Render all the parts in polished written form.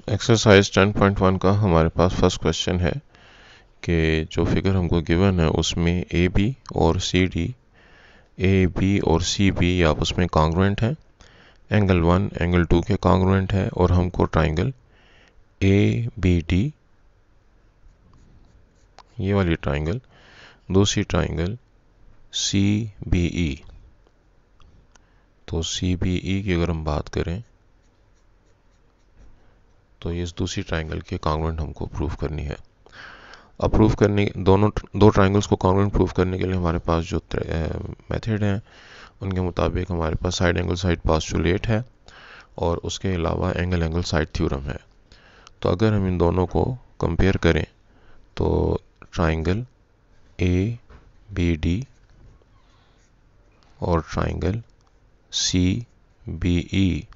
Exercise 10.1 का हमारे पास first question है कि जो फिगर हमको गिवन है उसमें ए बी और सी बी आपस में कॉन्ग्रुएंट है, एंगल 1 एंगल 2 के कॉन्ग्रुएंट है और हमको ट्राइंगल ए बी डी, ये वाली ट्राइंगल, दूसरी ट्राइंगल सी बी ई। तो सी बी ई की अगर हम बात करें तो ये इस दूसरी ट्राइंगल के कॉन्ग्रुएंट हमको प्रूव करनी है। अब प्रूव करने दो ट्राइंगल्स को कॉन्ग्रुएंट प्रूव करने के लिए हमारे पास जो मेथड हैं उनके मुताबिक हमारे पास साइड एंगल साइड पोस्टुलेट है और उसके अलावा एंगल एंगल साइड थ्योरम है। तो अगर हम इन दोनों को कंपेयर करें तो ट्राइंगल ए बी डी और ट्राइंगल सी बी ई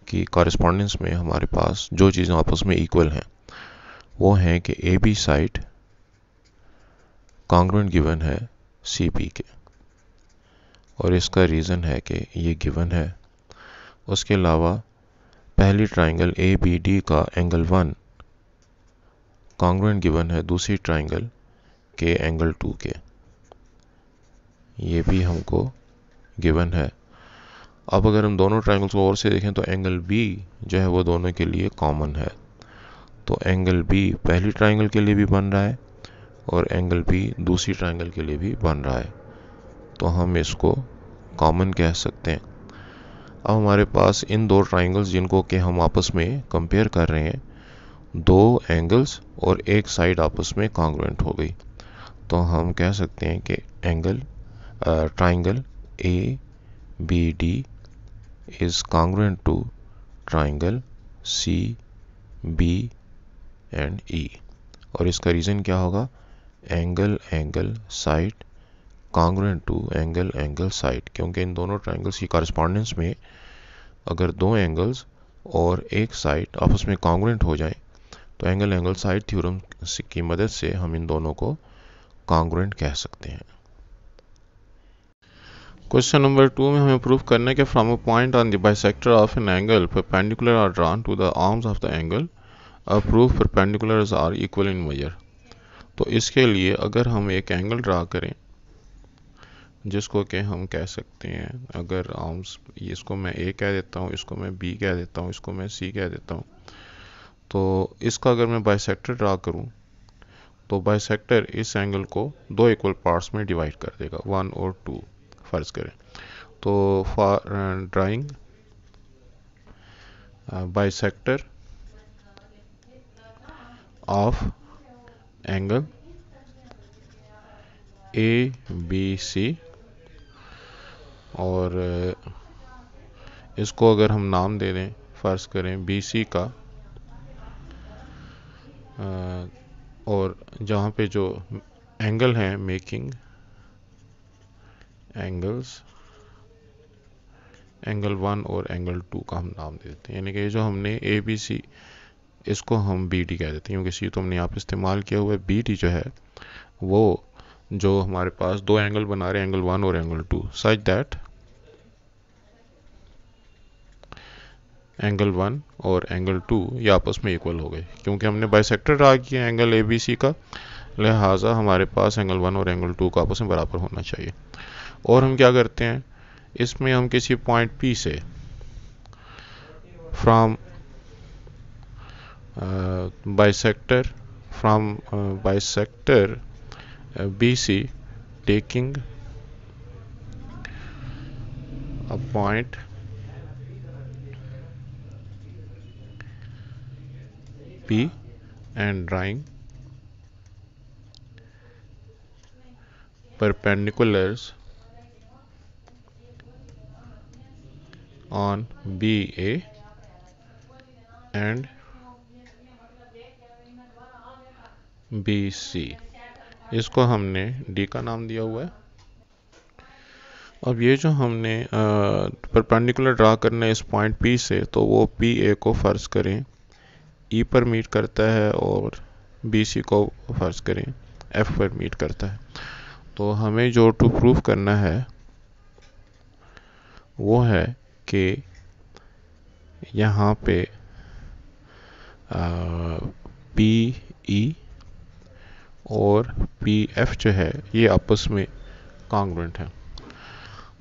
की कॉरेस्पॉन्डेंस में हमारे पास जो चीज़ें आपस में इक्वल हैं वो है कि A B side congruent given है सी बी के, और इसका रीज़न है कि ये गिवन है। उसके अलावा पहली ट्राइंगल ए बी डी का एंगल 1 कॉन्ग्रुएंट गिवन है दूसरी ट्राइंगल के एंगल 2 के, ये भी हमको गिवन है। अब अगर हम दोनों ट्राइंगल्स को और से देखें तो एंगल बी जो है वो दोनों के लिए कॉमन है। तो एंगल बी पहली ट्राइंगल के लिए भी बन रहा है और एंगल बी दूसरी ट्राइंगल के लिए भी बन रहा है, तो हम इसको कॉमन कह सकते हैं। अब हमारे पास इन दो ट्राइंगल्स जिनको कि हम आपस में कंपेयर कर रहे हैं, दो एंगल्स और एक साइड आपस में कॉन्ग्रुएंट हो गई, तो हम कह सकते हैं कि triangle A B D is congruent to triangle C B and E. और इसका रीज़न क्या होगा? Angle angle side congruent to angle angle side, क्योंकि इन दोनों ट्राइंगल्स की कॉरेस्पॉन्डेंस में अगर दो एंगल्स और एक साइड आपस में कॉन्ग्रुएंट हो जाएं तो एंगल एंगल साइड थ्योरम की मदद से हम इन दोनों को कॉन्ग्रुएंट कह सकते हैं। क्वेश्चन नंबर 2 में हमें प्रूव करना है कि from a point on the bisector of an angle perpendicular are drawn to the arms of the angle proof perpendiculars are equal in measure. तो इसके लिए अगर हम एक एंगल ड्रा करें जिसको कि हम कह सकते हैं, अगर आर्म्स, इसको मैं ए कह देता हूँ, इसको मैं बी कह देता हूँ, इसको मैं सी कह देता हूँ, तो इसका अगर मैं बाइसेक्टर ड्रा करूँ तो बाइसेक्टर इस एंगल को दो इक्वल पार्ट्स में डिवाइड कर देगा, 1 और 2 फर्ज करें। तो for drawing bisector of angle A B C, और इसको अगर हम नाम दे दें, फर्ज करें बी सी का, और जहाँ पे जो एंगल हैं मेकिंग एंगल्स, एंगल 1 और एंगल 2 का हम नाम दे देते हैं, यानी कि जो हमने ए बी सी इसको हम बी डी कह देते हैं, क्योंकि सी तो हमने यहाँ पे इस्तेमाल किया हुआ है। बी डी जो है वो जो हमारे पास दो एंगल बना रहे हैं, एंगल 1 और एंगल 2, सच दैट एंगल 1 और एंगल 2 ये आपस में इक्वल हो गए, क्योंकि हमने बाइसेक्टर ड्रा किया एंगल ए बी सी का, लिहाजा हमारे पास एंगल 1 और एंगल 2 का आपस में बराबर होना चाहिए। और हम क्या करते हैं, इसमें हम किसी पॉइंट पी से from bisector B C taking a point P and drawing perpendiculars on BA and BC, इसको हमने D का नाम दिया हुआ है। अब ये जो हमने परपेंडिकुलर ड्रा करना है इस पॉइंट P से, तो वो PA को फर्ज करें E पर मीट करता है और BC को फर्ज करें F पर मीट करता है। तो हमें जो टू प्रूफ करना है वो है कि यहाँ पे पी ई और पी एफ जो है ये आपस में कॉन्ग्रुएंट है।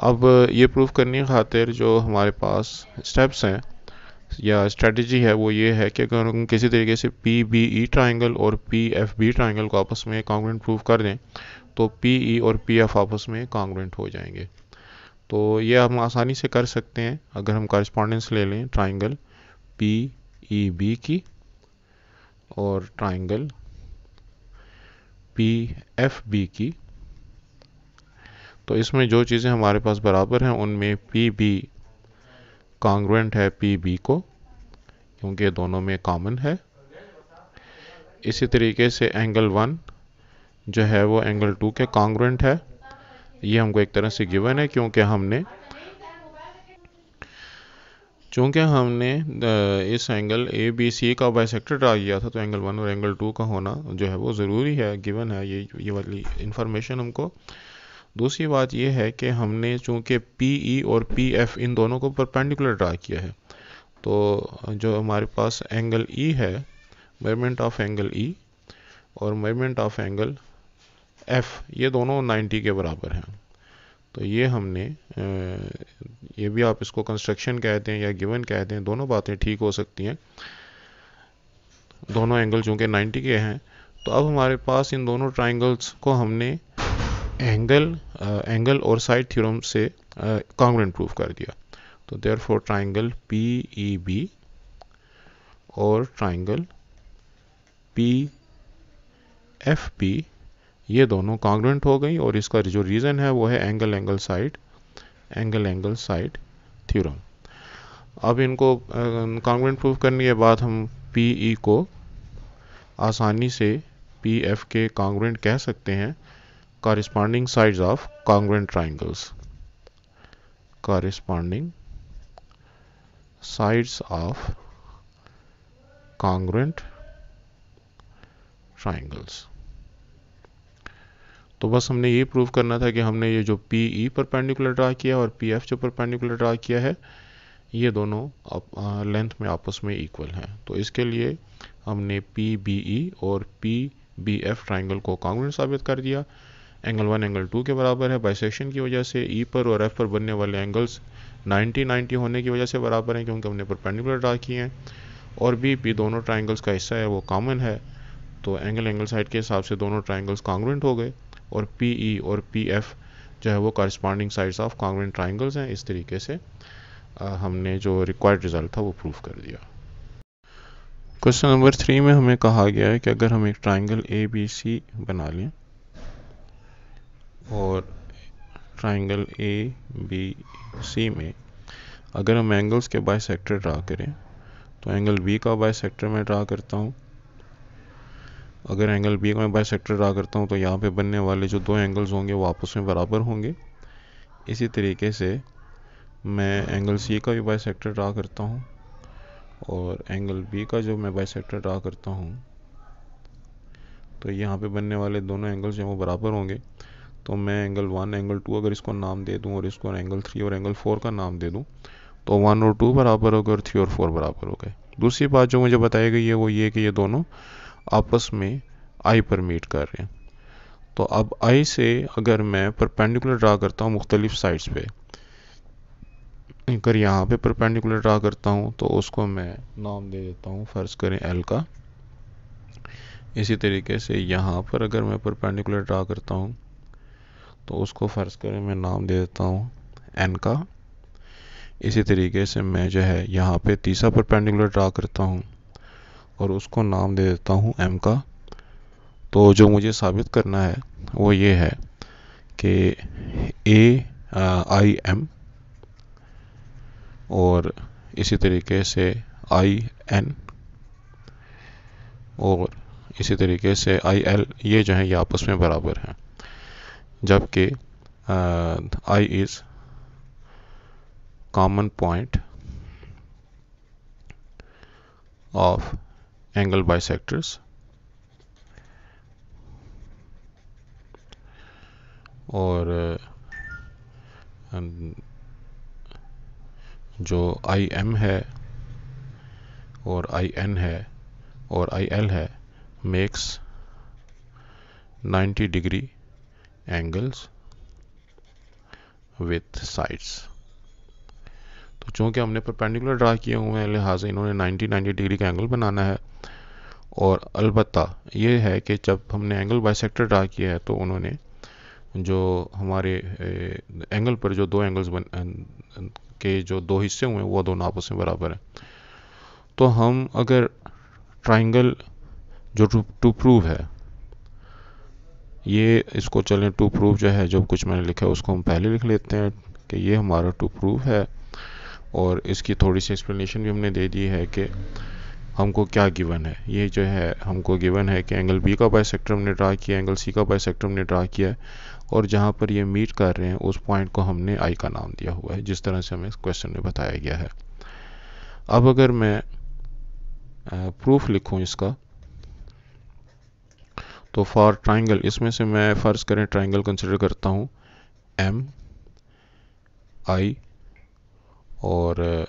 अब ये प्रूव करने की खातिर जो हमारे पास स्टेप्स हैं या स्ट्रेटजी है वो ये है कि अगर हम किसी तरीके से पी बी ई ट्राइंगल और पी एफ बी ट्राइंगल को आपस में कॉन्ग्रुएंट प्रूव कर दें तो पी ई और पी एफ आपस में कॉन्ग्रुएंट हो जाएंगे। तो ये हम आसानी से कर सकते हैं अगर हम कॉरेस्पॉन्डेंस ले लें ट्राइंगल पी ई बी की और ट्राइंगल पी एफ बी की। तो इसमें जो चीज़ें हमारे पास बराबर हैं उनमें पी बी कॉन्ग्रुएंट है पी बी को, क्योंकि दोनों में कॉमन है। इसी तरीके से एंगल 1 जो है वो एंगल 2 के कॉन्ग्रुएंट है। ये हमको एक तरह से गिवन है क्योंकि हमने इस एंगल ए बी सी का बाइसेक्टर ड्रा किया था, तो एंगल 1 और एंगल 2 का होना जो है वो ज़रूरी है, गिवन है, ये वाली इंफॉर्मेशन हमको। दूसरी बात ये है कि हमने चूंकि पी ई और पी एफ इन दोनों को परपेंडिकुलर ड्रा किया है, तो जो हमारे पास एंगल ई है, मेजरमेंट ऑफ एंगल ई और मेजरमेंट ऑफ एंगल एफ, ये दोनों 90 के बराबर हैं। तो ये हमने ये भी आप इसको कंस्ट्रक्शन कहते हैं या गिवन कहते हैं, दोनों बातें ठीक हो सकती हैं। दोनों एंगल चूंकि 90 के हैं, तो अब हमारे पास इन दोनों ट्राइंगल्स को हमने एंगल और साइड थ्योरम से कॉन्ग्रुएंट प्रूफ कर दिया। तो therefore triangle P E B और ट्राइंगल पी एफ बी ये दोनों कॉन्ग्रुएंट हो गई, और इसका जो रीज़न है वो है एंगल एंगल साइड थ्योरम। अब इनको कॉन्ग्रुएंट प्रूफ करने के बाद हम पी ई को आसानी से पी एफ के कॉन्ग्रुएंट कह सकते हैं corresponding sides of congruent triangles, corresponding sides of congruent triangles। तो बस हमने ये प्रूव करना था कि हमने ये जो पी ई परपेंडिकुलर ड्रा किया और पी एफ जो परपेंडिकुलर ड्रा किया है ये दोनों लेंथ में आपस में इक्वल हैं। तो इसके लिए हमने पी बी ई और पी बी एफ ट्राइंगल को कॉन्ग्रुएंट साबित कर दिया। एंगल 1 एंगल 2 के बराबर है, बाइसेक्शन की वजह से ई पर और एफ पर बनने वाले एंगल्स 90 होने की वजह से बराबर हैं क्योंकि हमने परपेंडिकुलर ड्रा किए हैं, और बी दोनों ट्राइंगल्स का हिस्सा है वो कॉमन है। तो एंगल साइड के हिसाब से दोनों ट्राइंगल्स कॉन्ग्रुएंट हो गए, और पी ई और पी एफ जो है वो corresponding sides of congruent triangles हैं। इस तरीके से हमने जो रिक्वायर्ड रिजल्ट था वो प्रूव कर दिया। क्वेश्चन नंबर 3 में हमें कहा गया है कि अगर हम एक ट्राइंगल ए बी सी बना लें और ट्राइंगल ए बी सी में अगर हम एंगल्स के बाइसेक्टर ड्रा करें, तो एंगल बी का बाइसेक्टर मैं ड्रा करता हूँ। अगर एंगल बी का मैं बाइसेक्टर ड्रा करता हूँ तो यहाँ पे बनने वाले जो दो एंगल्स होंगे वो आपस में बराबर होंगे। इसी तरीके से मैं एंगल सी का भी बाइसेक्टर ड्रा करता हूँ, और एंगल बी का जो मैं बाइसेक्टर ड्रा करता हूँ तो यहाँ पे बनने वाले दोनों एंगल्स जो वो बराबर होंगे। तो मैं एंगल 1 एंगल 2 अगर इसको नाम दे दूँ और इसको एंगल 3 और एंगल 4 का नाम दे दूँ तो 1 और 2 बराबर हो गए और 3 और 4 बराबर हो गए। दूसरी बात जो मुझे बताई गई है वो ये कि ये दोनों आपस में आई पर मीट कर रहे हैं। तो अब आई से अगर मैं परपेंडिकुलर ड्रा करता हूँ मुख्तलिफ साइड्स पे, अगर यहाँ पे परपेंडिकुलर ड्रा करता हूँ तो उसको मैं नाम दे देता हूँ फ़र्ज़ करें एल का। इसी तरीके से यहाँ पर अगर मैं परपेंडिकुलर ड्रा करता हूँ तो उसको फ़र्ज़ करें मैं नाम दे देता हूँ एन का। इसी तरीके से मैं जो है यहाँ पे तीसरा परपेंडिकुलर ड्रा करता हूँ और उसको नाम दे देता हूँ एम का। तो जो मुझे साबित करना है वो ये है कि ए आई एम और इसी तरीके से आई एन और इसी तरीके से आई एल ये जो है ये आपस में बराबर हैं, जबकि I is common point of angle bisectors, और जो आई एम है और आई एन है और आई एल है makes 90 degree angles with sides. तो चूंकि हमने परपेंडिकुलर ड्रा किए हुए हैं लिहाजा इन्होंने 90 डिग्री का एंगल बनाना है। और अलबत्ता ये है कि जब हमने एंगल बाइसेक्टर ड्रा किया है तो उन्होंने जो हमारे एंगल पर जो दो एंगल्स के जो दो हिस्से हुए हैं वो दोनों आपस में बराबर हैं। तो हम अगर ट्राइंगल जो टू प्रूव है, ये इसको चलें टू प्रूव जो है, जो कुछ मैंने लिखा है उसको हम पहले लिख लेते हैं कि ये हमारा टू प्रूव है। और इसकी थोड़ी सी एक्सप्लेनेशन भी हमने दे दी है कि हमको क्या गिवन है। ये जो है हमको गिवन है कि एंगल बी का बाइसेक्टर हमने ड्रा किया, एंगल सी का बाइसेक्टर हमने ड्रा किया है, और जहाँ पर ये मीट कर रहे हैं उस पॉइंट को हमने आई का नाम दिया हुआ है, जिस तरह से हमें इस क्वेश्चन में बताया गया है। अब अगर मैं प्रूफ लिखूं इसका, तो फॉर ट्राइंगल, इसमें से मैं फ़र्ज़ करें ट्राइंगल कंसिडर करता हूँ एम आई, और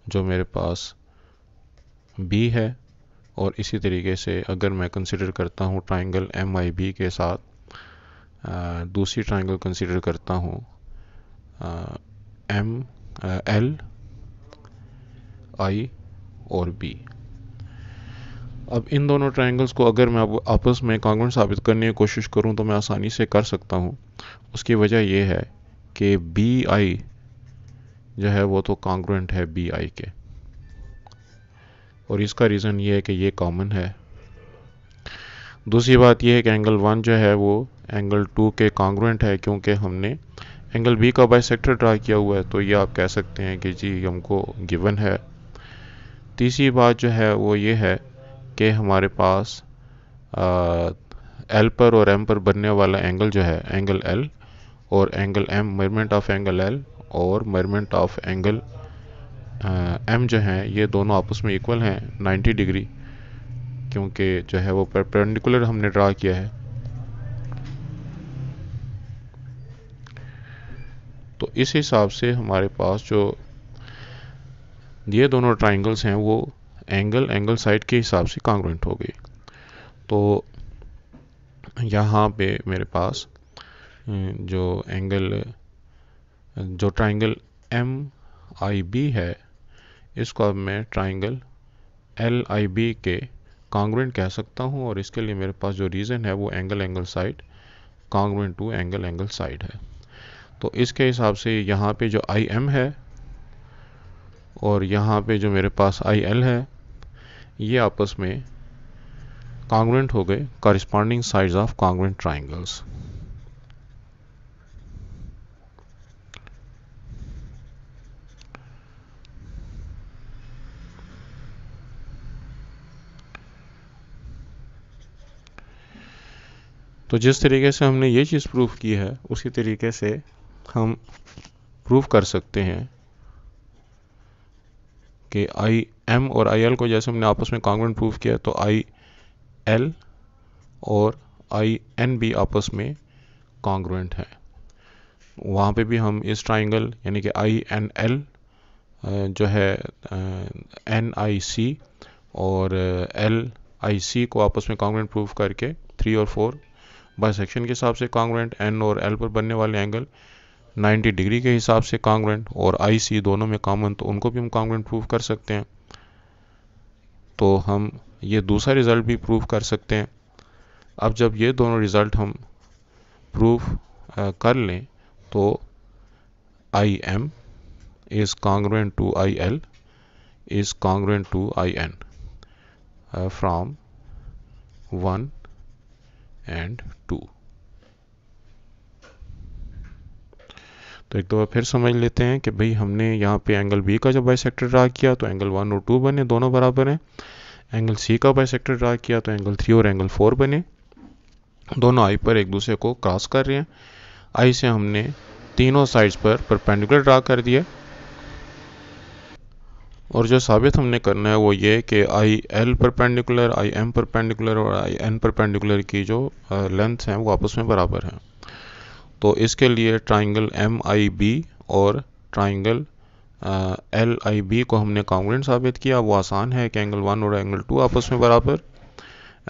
जो मेरे पास बी है, और इसी तरीके से अगर मैं कंसिडर करता हूँ ट्राइंगल एम आई बी के साथ दूसरी ट्राइंगल कंसिडर करता हूँ एम एल आई और बी। अब इन दोनों ट्रायंगल्स को अगर मैं आपस में कॉन्ग्रुएंट साबित करने की कोशिश करूं तो मैं आसानी से कर सकता हूं। उसकी वजह यह है कि बी आई जो है वो तो कॉन्ग्रुएंट है बी आई के, और इसका रीज़न ये है कि ये कॉमन है। दूसरी बात यह है कि एंगल 1 जो है वो एंगल 2 के कॉन्ग्रुएंट है, क्योंकि हमने एंगल बी का बाइसेक्टर ड्रा किया हुआ है, तो ये आप कह सकते हैं कि जी हमको गिवन है। तीसरी बात जो है वो ये है कि हमारे पास एल पर और एम पर बनने वाला एंगल जो है एंगल एल और angle M, measurement of angle L और मेजरमेंट ऑफ एंगल एम जो है ये दोनों आपस में इक्वल हैं 90 डिग्री, क्योंकि जो है वो परपेंडिकुलर हमने ड्रा किया है। तो इस हिसाब से हमारे पास जो ये दोनों ट्राइंगल्स हैं वो एंगल साइड के हिसाब से कॉन्ग्रुएंट हो गई। तो यहाँ पे मेरे पास जो ट्राइंगल एम आई बी है इसको अब मैं ट्राइंगल एल आई बी के कॉन्ग्रुएंट कह सकता हूँ, और इसके लिए मेरे पास जो रीज़न है वो angle side congruent to angle side है। तो इसके हिसाब से यहाँ पे जो आई एम है और यहाँ पे जो मेरे पास आई एल है ये आपस में कॉन्ग्रुएंट हो गए corresponding sides of congruent triangles. तो जिस तरीके से हमने ये चीज़ प्रूफ की है उसी तरीके से हम प्रूफ कर सकते हैं कि आई एम और आई एल को जैसे हमने आपस में कॉन्ग्रुएंट प्रूफ किया, तो आई एल और आई एन भी आपस में कॉन्ग्रुएंट है। वहाँ पे भी हम इस ट्राइंगल यानी कि आई एन एल जो है एन आई सी और एल आई सी को आपस में कॉन्ग्रुएंट प्रूफ करके 3 और 4 बाइसेक्शन के हिसाब से कॉन्ग्रुएंट, एन और एल पर बनने वाले एंगल 90 डिग्री के हिसाब से कॉन्ग्रुएंट, और आई सी दोनों में कॉमन, तो उनको भी हम कॉन्ग्रुएंट प्रूफ कर सकते हैं। तो हम ये दूसरा रिज़ल्ट भी प्रूफ कर सकते हैं। अब जब ये दोनों रिज़ल्ट हम प्रूफ कर लें तो I M is congruent to I L is congruent to I N from 1 and 2। तो एक दफ़ा फिर समझ लेते हैं कि भाई हमने यहाँ पे एंगल बी का जब बाइसेक्टर ड्रा किया तो एंगल 1 और 2 बने, दोनों बराबर हैं। एंगल सी का बाइसेक्टर ड्रा किया तो एंगल 3 और एंगल 4 बने, दोनों आई पर एक दूसरे को क्रॉस कर रहे हैं। आई से हमने तीनों साइड्स पर परपेंडिकुलर ड्रा कर दिया, और जो साबित हमने करना है वो ये कि I L perpendicular, I am perpendicular और आई एन परपेंडिकुलर की जो लेंथ हैं वो आपस में बराबर हैं। तो इसके लिए ट्राइंगल एम आई बी और ट्राइंगल एल आई बी को हमने कॉन्ग्रुएंट साबित किया। वो आसान है कि एंगल 1 और एंगल 2 आपस में बराबर,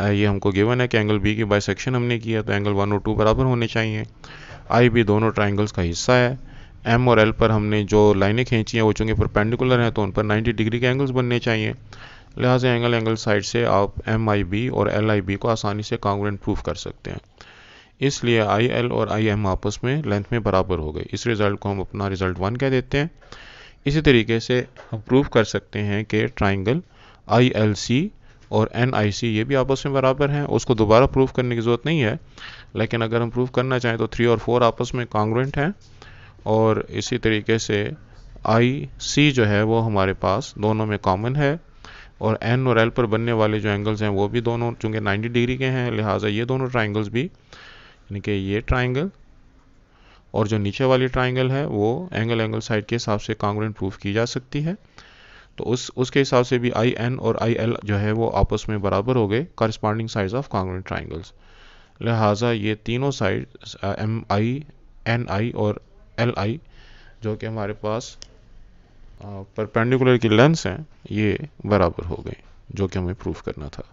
ये हमको गिवन है कि एंगल बी की बाइसेक्शन हमने किया तो एंगल 1 और 2 बराबर होने चाहिए। आई बी दोनों ट्राइंगल्स का हिस्सा है। एम और एल पर हमने जो लाइनें खींची हैं वो चूँकि परपेंडिकुलर हैं तो उन पर 90 डिग्री के एंगल्स बनने चाहिए। लिहाजा एंगल साइड से आप एम आई बी और एल आई बी को आसानी से कॉन्ग्रुएंट प्रूफ कर सकते हैं। इसलिए आई एल और आई एम आपस में लेंथ में बराबर हो गए। इस रिज़ल्ट को हम अपना रिज़ल्ट 1 कह देते हैं। इसी तरीके से हम प्रूफ कर सकते हैं कि ट्राइंगल आई एल सी और एन आई सी ये भी आपस में बराबर हैं। उसको दोबारा प्रूफ करने की ज़रूरत नहीं है, लेकिन अगर हम प्रूफ करना चाहें तो 3 और 4 आपस में कॉन्ग्रुएंट हैं। और इसी तरीके से आई सी जो है वो हमारे पास दोनों में कॉमन है, और एन और एल पर बनने वाले जो एंगल्स हैं वो भी दोनों चूँकि 90 डिग्री के हैं, लिहाजा ये दोनों ट्राइंगल्स भी, यानी कि ये ट्राइंगल और जो नीचे वाली ट्राइंगल है वो एंगल साइड के हिसाब से कॉन्ग्रुएंट प्रूफ की जा सकती है। तो उसके हिसाब से भी आई एन और आई एल जो है वो आपस में बराबर हो गए corresponding sides of congruent triangles. लिहाजा ये तीनों साइड एम आई, एन आई और एल आई जो कि हमारे पास परपेंडिकुलर की लेंथ्स हैं ये बराबर हो गए, जो कि हमें प्रूफ करना था।